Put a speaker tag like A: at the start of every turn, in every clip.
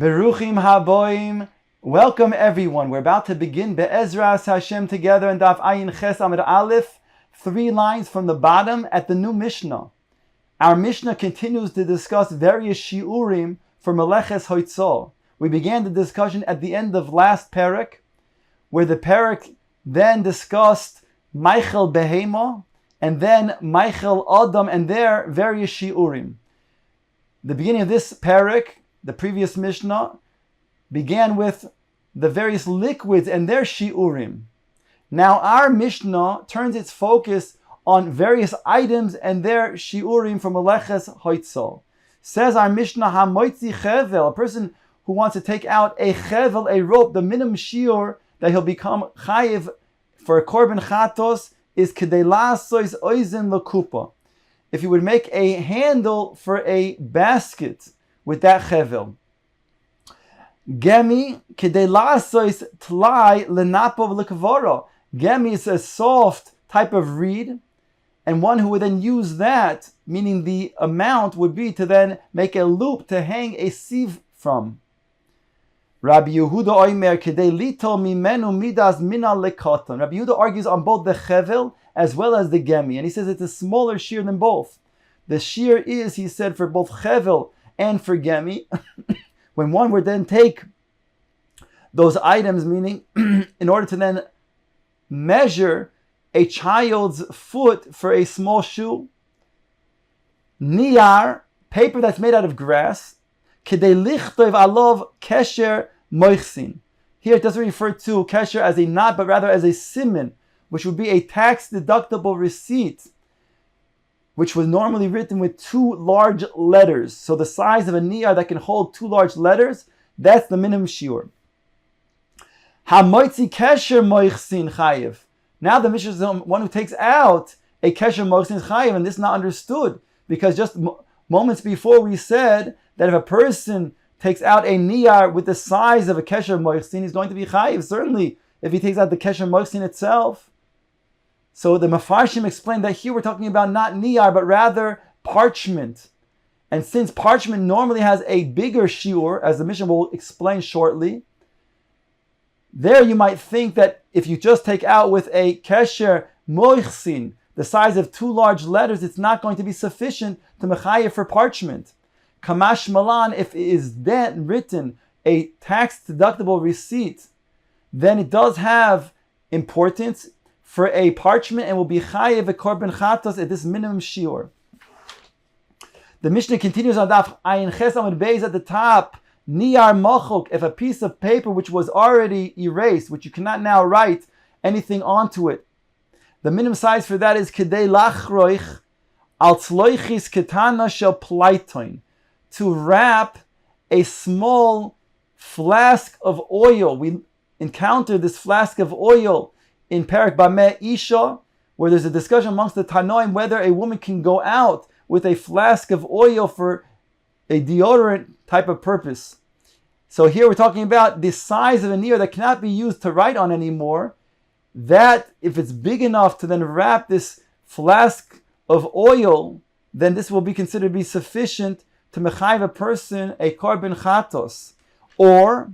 A: Beruchim haboim. Welcome everyone. We're about to begin Be'ezras Hashem together in Daf Ayin Ches Amud Aleph, 3 lines from the bottom at the new Mishnah. Our Mishnah continues to discuss various shiurim for Meleches Hoitzol. We began the discussion at the end of last parak, where the parak then discussed Meichel Behema and then Meichel Adam and their various shiurim. The beginning of this parak, the previous Mishnah, began with the various liquids and their shiurim. Now our Mishnah turns its focus on various items and their shiurim from Meleches Hoitzol. Says our Mishnah, HaMoitzi Chevel, a person who wants to take out a chevel, a rope, the minimum shiur that he'll become chayiv for a korban chatos is kedei la'asos oizen l'kupa. If you would make a handle for a basket with that chevel. Gemi kedei la'asos tlai lenapov l'kavoro. Gemi is a soft type of reed, and one who would then use that, meaning the amount would be to then make a loop to hang a sieve from. Rabbi Yehuda oimer kedei lito mimenu midas mina lekoton. Rabbi Yehuda argues on both the chevel as well as the gemi, and he says it's a smaller shear than both. The shear is, he said, for both chevel and for gemi. When one would then take those items, meaning in order to then measure a child's foot for a small shoe, niyar, paper that's made out of grass, kedei lichtov alov kesher moichsin. Here it doesn't refer to kesher as a knot, but rather as a siman, which would be a tax-deductible receipt, which was normally written with 2 large letters. So the size of a niyar that can hold 2 large letters, that's the minimum shiur. Ha-moitzi kesher moichsin chayiv. Now the Mishnah is the one who takes out a kesher moichsin chayiv, and this is not understood, because just moments before we said that if a person takes out a niyar with the size of a kesher moichsin, he's going to be chayiv. Certainly, if he takes out the kesher moichsin itself. So the Mefarshim explained that here we're talking about not niyar, but rather parchment. And since parchment normally has a bigger shiur, as the Mishnah will explain shortly, there you might think that if you just take out with a kesher moichsin, the size of 2 large letters, it's not going to be sufficient to mechayev for parchment. Kamash malan, if it is then written a tax-deductible receipt, then it does have importance for a parchment and will be chayev a korban chatos at this minimum shiur. The Mishnah continues on Daf Ayin Ches Amud Beis at the top. Niyar machok, if a piece of paper which was already erased, which you cannot now write anything onto it, the minimum size for that is kedei lachroich al tzloichis ketana shel plaitoin, to wrap a small flask of oil. We encountered this flask of oil in Parak Bameh Isha, where there's a discussion amongst the Tanoim whether a woman can go out with a flask of oil for a deodorant type of purpose. So here we're talking about the size of a niyar that cannot be used to write on anymore. That, if it's big enough to then wrap this flask of oil, then this will be considered to be sufficient to mechayev a person a korban chatos. Or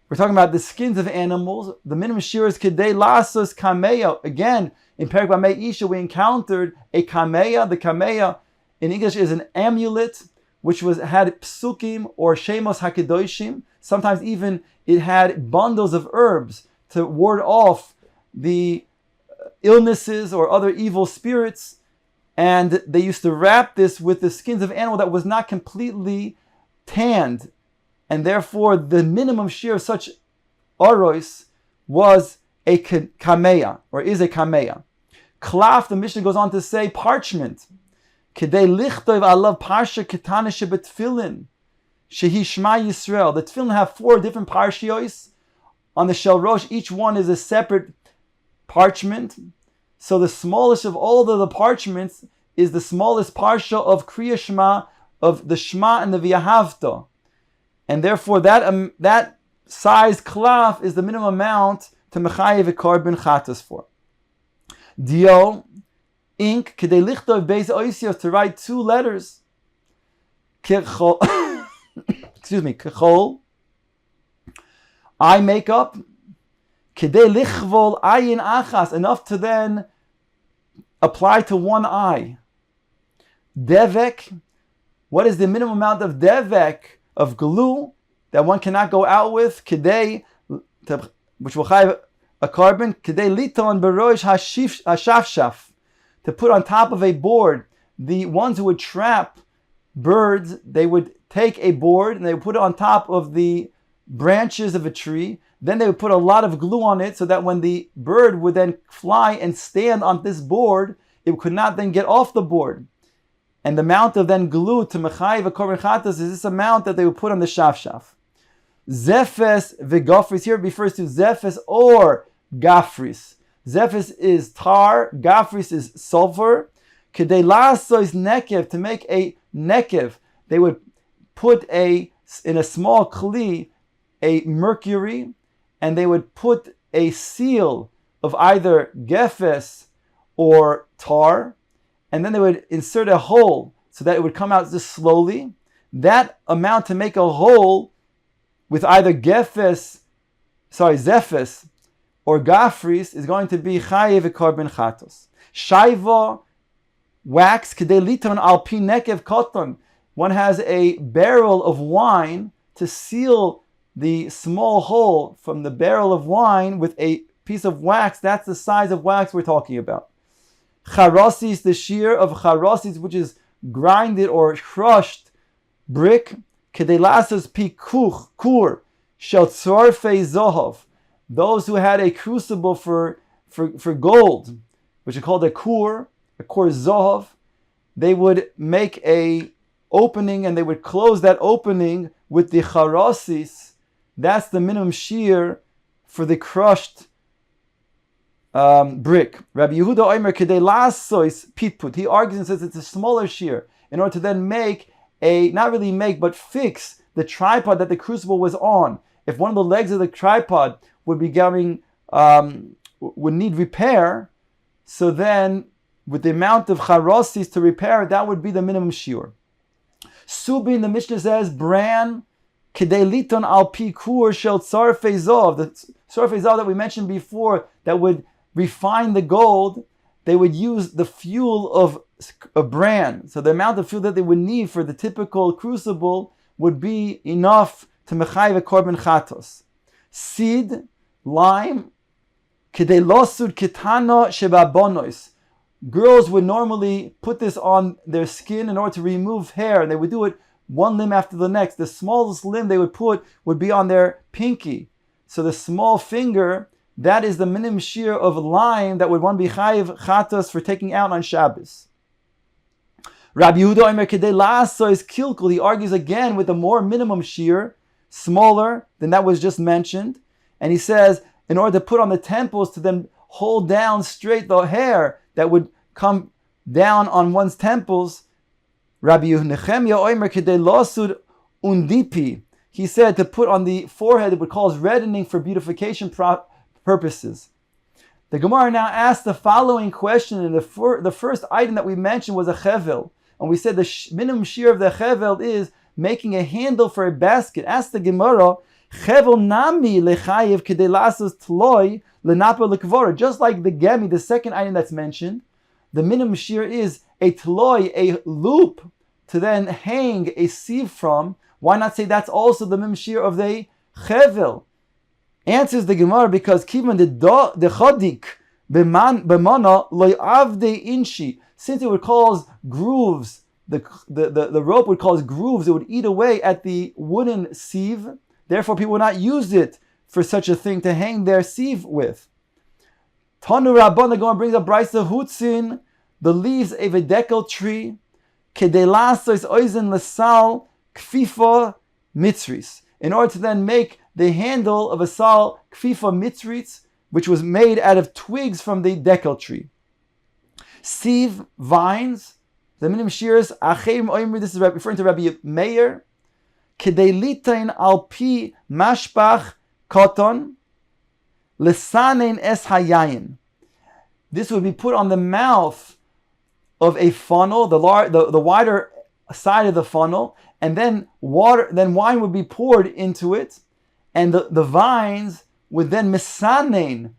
A: we're talking about the skins of animals. The minimum shiur is kedei lasos kameya. Again, in Parak Bameh Isha, we encountered a kameya. The kameya in English is an amulet, which had psukim or shemos hakedoshim. Sometimes even it had bundles of herbs to ward off the illnesses or other evil spirits. And they used to wrap this with the skins of animal that was not completely tanned. And therefore, the minimum shiur of such aros was a kameya, or is a kameya. Klaf, the Mishnah goes on to say, parchment. Kedei lichtov alav parsha ketana shebetfilin shehi shma Yisrael. The tefillin have 4 different parshios on the shel rosh. Each one is a separate parchment. So the smallest of all of the parchments is the smallest parsha of Kriya Shema, of the Shema and the V'ahavta. And therefore that size klaf is the minimum amount to mechayev a korban chatos for. Dio, ink, kedei lichtov beis oisios, to write 2 letters. Kechol, kechol, eye makeup, kedei lichvol ayin achas, enough to then apply to one eye. Devek, what is the minimum amount of devek, of glue, that one cannot go out with? Kedei, which will have a carbon, kedei liton beroish hashafshaf, to put on top of a board. The ones who would trap birds, they would take a board and they would put it on top of the branches of a tree. Then they would put a lot of glue on it so that when the bird would then fly and stand on this board, it could not then get off the board. And the amount of then glue to mechayiv a korban chatas is this amount that they would put on the shafshaf. Zephes v'gafris, here it refers to zephes or gafris. Zephes is tar, gafris is sulfur. Kedei lasos nekev, to make a nekev, they would put in a small kli a mercury, and they would put a seal of either gefes or tar, and then they would insert a hole so that it would come out just slowly. That amount to make a hole with either zephes or gafris is going to be chayev korban chatos. Shaiva, wax, kedei liton al pi nekev koton. One has a barrel of wine to seal the small hole from the barrel of wine with a piece of wax. That's the size of wax we're talking about. Charosis, the shear of charosis, which is grinded or crushed brick. Kedei lasos pi kur shel tzorfei zohov. Those who had a crucible for gold, which is called a kur zohov, they would make a opening and they would close that opening with the charosis. That's the minimum shear for the crushed brick. Rabbi Yehuda Omer kedei lasos pitput. He argues and says it's a smaller shear in order to then but fix the tripod that the crucible was on. If one of the legs of the tripod would need repair, so then with the amount of charosis to repair it, that would be the minimum shear. Subin, the Mishnah says, bran kedei liton al pi kur shel tzarfei zov. The tzarfei zov that we mentioned before, that would refine the gold, they would use the fuel of a bran. So the amount of fuel that they would need for the typical crucible would be enough to mechayiv korban chatos. Seed, lime, kedei losud kitano shebabonos. Girls would normally put this on their skin in order to remove hair, and they would do it one limb after the next. The smallest limb they would put would be on their pinky. So the small finger, that is the minimum shear of lime that would one be chayiv chatos for taking out on Shabbos. Rabbi Yehuda Omer kedei lasos kilkul. He argues again with a more minimum shear, smaller than that was just mentioned. And he says, in order to put on the temples to then hold down straight the hair that would come down on one's temples, Rabbi Nechemia Omer kedei losud undipi. He said to put on the forehead, it would cause reddening for beautification purposes. The Gemara now asks the following question, and the first item that we mentioned was a chevel. And we said the minimum shear of the chevel is making a handle for a basket. Ask the Gemara, chevel nami lechayev kedei lasos tloi lenapa lekvora. Just like the gemi, the second item that's mentioned, the minimum shear is a tloi, a loop, to then hang a sieve from. Why not say that's also the minimum shear of the chevel? Answers the Gemara, because kivan the chodik b'mana loy avde inshi. Since it would cause grooves, the rope would cause grooves, it would eat away at the wooden sieve. Therefore, people would not use it for such a thing to hang their sieve with. Tanu Rabban, the Gemara brings up Brisa Hutzin, the leaves of a dekel tree, kedei lasos oizen lesal kfifa mitzris, in order to then make the handle of a sal kfifa mitzritz, which was made out of twigs from the dekel tree. Sieve, vines, the minimum shears, acherim oimri, this is referring to Rabbi Meir, kedei litain al pi mashpach koton, lesanein es hayayin. This would be put on the mouth of a funnel, the wider side of the funnel, and then wine would be poured into it, and the vines would then misanein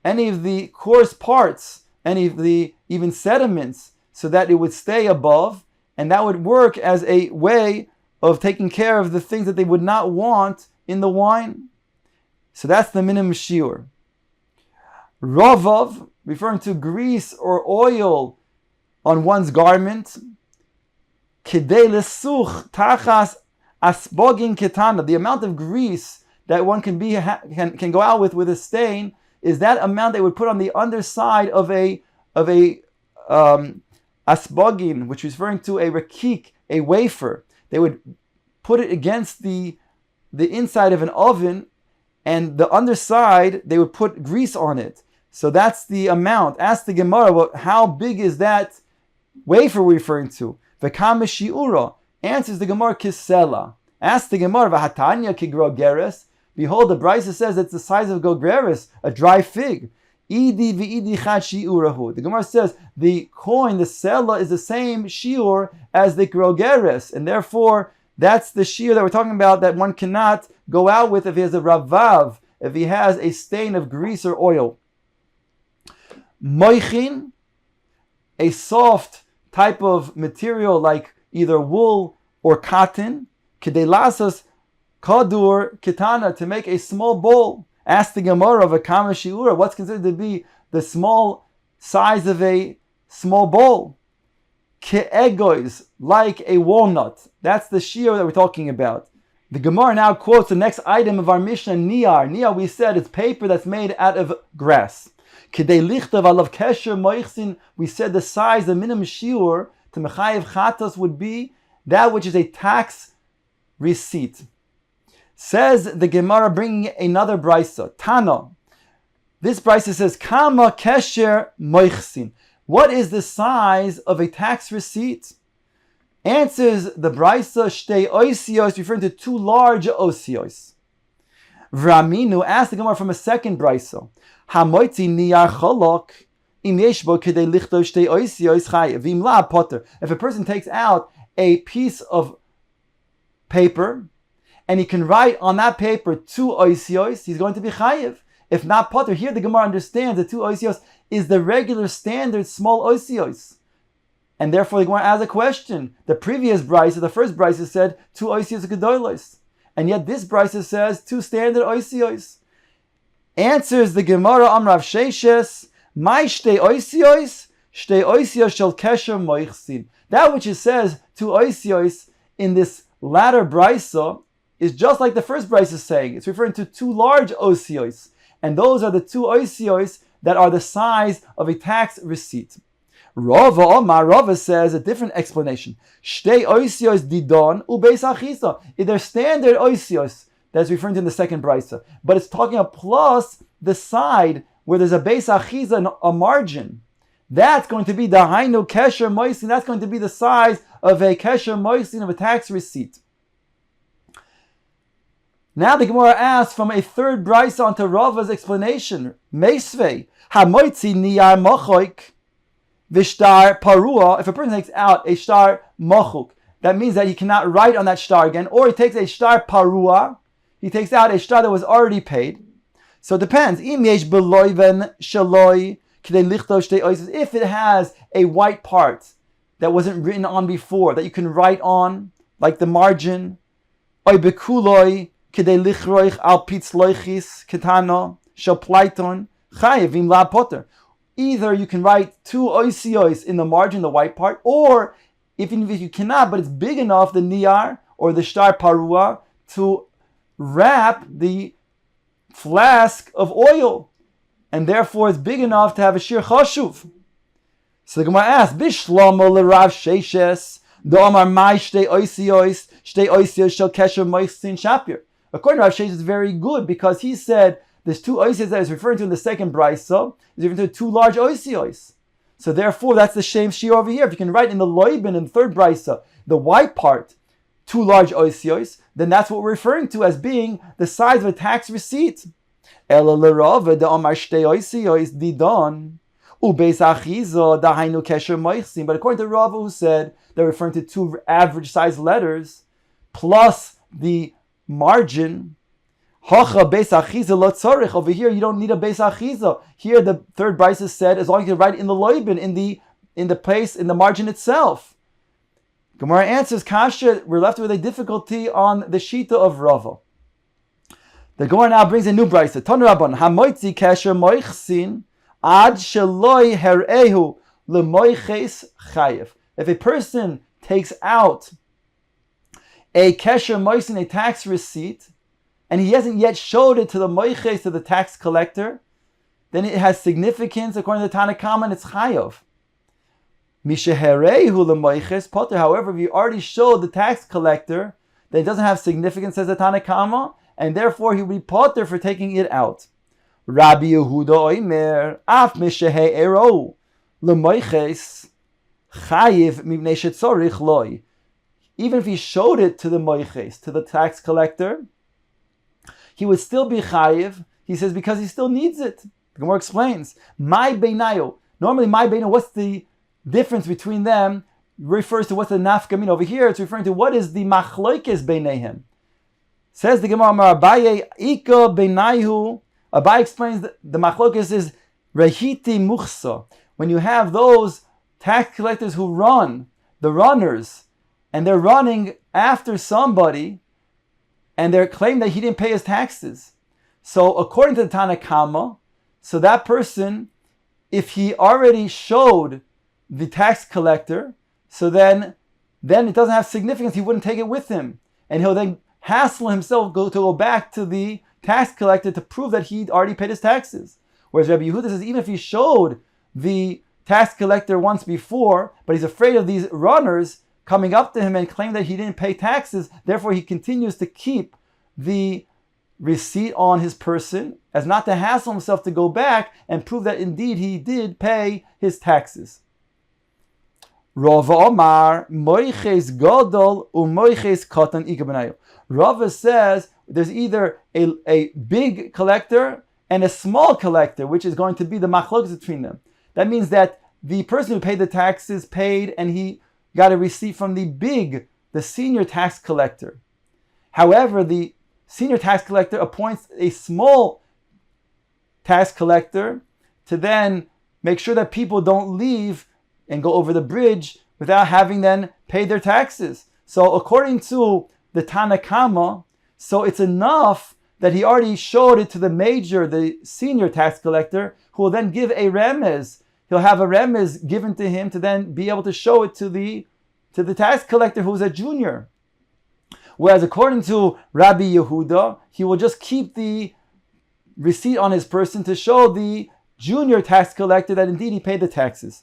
A: any of the coarse parts, any of the even sediments, so that it would stay above, and that would work as a way of taking care of the things that they would not want in the wine. So that's the minimum shiur. Ravav, referring to grease or oil on one's garment. Kidei lesuch tachas asbogin ketana. The amount of grease that one can go out with a stain is that amount they would put on the underside of a asbogin, which is referring to a rakik, a wafer. They would put it against the inside of an oven, and the underside they would put grease on it. So that's the amount. Ask the Gemara, how big is that wafer we're referring to? V'kama shi'ura. Answers the Gemara, kisela. Ask the Gemara, v'hatanya kigrogeres. Behold, the Brisa says it's the size of gogeres, a dry fig. Idi v'idi chad shi'urahu. The Gemara says the coin, the sela, is the same shi'ur as the grogeres, and therefore that's the shi'ur that we're talking about, that one cannot go out with if he has a ravav, if he has a stain of grease or oil. Moichin, a soft type of material like either wool or cotton. Kedelasas kadur kitana, to make a small bowl. Ask the Gemara of a kama shiura, what's considered to be the small size of a small bowl? Ke'egois, like a walnut. That's the shiur that we're talking about. The Gemara now quotes the next item of our Mishnah, niyar. Niyar, we said, it's paper that's made out of grass. Kedei lichtav alav kesher moichsin, we said the size, the minimum shiur to mechayev chatos would be that which is a tax receipt. Says the Gemara, bringing another brisa, Tana. This brisa says, Kama kesher moichsin. What is the size of a tax receipt? Answers the brisa, shtei oisios, referring to two large oisios. Vraminu, asked the Gemara from a second brisa. Hamoitzi niyar cholok im yeshbo kedei lichtov shtei oisios chayev v'imla potter. If a person takes out a piece of paper and he can write on that paper two oisios, he's going to be chayev. If not potter, here the Gemara understands that two oisios is the regular standard small oisios. And therefore the Gemara asks a question. The previous brisa, the first brisa, said two oisios gedolos, and yet this brisa says two standard oisios. Answers the Gemara, Amrav Sheishes, my shtei oisios shel kesher moichsin. That which it says two oisios in this latter brisa is just like the first brisa is saying. It's referring to two large oisios, and those are the two oisios that are the size of a tax receipt. Rava says a different explanation. Shtei oisios didon ubeis achisa. They're standard oisios. That's referring to in the second brisa. But it's talking about plus the side where there's a beis achiza, a margin. That's going to be the hainu kesher moisin. That's going to be the size of a kesher moisin, of a tax receipt. Now the Gemara asks from a third brisa onto Rava's explanation. Meisvei hamoitzi niyar mochoik v'shtar parua. If a person takes out a shtar mochuk, that means that he cannot write on that shtar again, or he takes a shtar parua. He takes out a shtar that was already paid. So it depends. If it has a white part that wasn't written on before, that you can write on, like the margin, either you can write two oisios in the margin, the white part, or even if you cannot, but it's big enough, the niyar or the shtar parua, to wrap the flask of oil, and therefore it's big enough to have a shir chashuv. So the Gemara asks, Bishlama l'Rav Sheishes, the Omar Mai shtei oisios shel kesher moichsin shapir. According to Rav Sheishes, it's very good, because he said there's two oisios that is referring to in the second brisa, is referring to two large oisios. So therefore, that's the same shir over here. If you can write in the loibin in the third brisa, the white part, two large oisios, then that's what we're referring to as being the size of a tax receipt. But according to Rava, who said they're referring to two average size letters plus the margin, Hacha beis achiza lo tzorich. Over here, you don't need a beis achiza. Here, the third brisa said, as long as you write in the loibin, in the place, in the margin itself. Gemara answers, Kasha, we're left with a difficulty on the shita of Rava. The Gemara now brings a new brisa. Tanu Rabban, hamoitzi kesher moichsin ad sheloi herehu lemoiches chayev. If a person takes out a kesher moichsin, a tax receipt, and he hasn't yet showed it to the moiches, to the tax collector, then it has significance according to the Tanna Kama, and it's chayav. Misheherehu lemoiches potter. However, if you already showed the tax collector that it doesn't have significance, says the Tanna Kama, and therefore he will be potter for taking it out. Rabbi Yehuda oimer af misheherehu lemoiches chayiv mipnei shetzorich loy. Even if he showed it to the moiches, to the tax collector, he would still be chayiv. He says because he still needs it. The Gemara explains, my beinayo. Normally, my beinayo, what's the difference between them? Refers to what's the nafkamin. Over here, it's referring to what is the machloikes beineihem. Says the Gemara, Amar Abaye, Ika beinayu. Abaye explains that the machloikes is rehiti muchsa. When you have those tax collectors who run, the runners, and they're running after somebody, and they're claiming that he didn't pay his taxes. So according to the Tanna Kama, so that person, if he already showed the tax collector, so then it doesn't have significance. He wouldn't take it with him, and he'll then hassle himself to go back to the tax collector to prove that he'd already paid his taxes. Whereas Rabbi Yehuda says even if he showed the tax collector once before, but he's afraid of these runners coming up to him and claim that he didn't pay taxes, therefore he continues to keep the receipt on his person as not to hassle himself to go back and prove that indeed he did pay his taxes. Rava Omar moiches gadol umoiches katan ikabenayo. Rava says there's either a big collector and a small collector, which is going to be the machlokes between them. That means that the person who paid the taxes paid and he got a receipt from the senior tax collector. However, the senior tax collector appoints a small tax collector to then make sure that people don't leave and go over the bridge without having then paid their taxes. So according to the Tanna Kama, so it's enough that he already showed it to the senior tax collector, who will then give a remez. He'll have a remez given to him to then be able to show it to the tax collector who's a junior. Whereas according to Rabbi Yehuda, he will just keep the receipt on his person to show the junior tax collector that indeed he paid the taxes.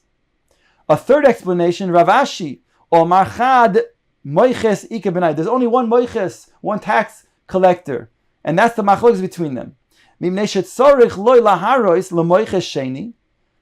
A: A third explanation, Rav Ashi, Omar Chad Moiches Ike Benai. There's only one Moiches, one tax collector, and that's the machlokes between them. Mimnei shetzorich loy laharois lemoiches sheni,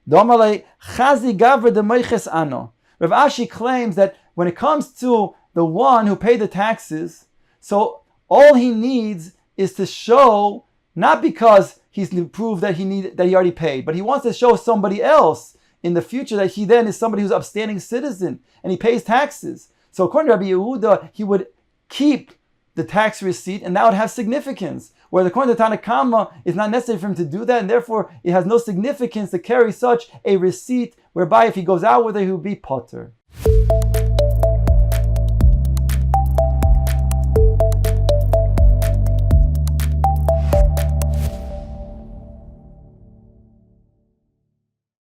A: domalei chazi gaver de moiches ano. Rav Ashi claims that when it comes to the one who paid the taxes, so all he needs is to show, not because he's to prove that he already paid, but he wants to show somebody else in the future that he then is somebody who's an upstanding citizen and he pays taxes. So according to Rabbi Yehuda, he would keep the tax receipt and that would have significance. Whereas according to Tanna Kama, it's not necessary for him to do that, and therefore it has no significance to carry such a receipt whereby if he goes out with it, he will be potter.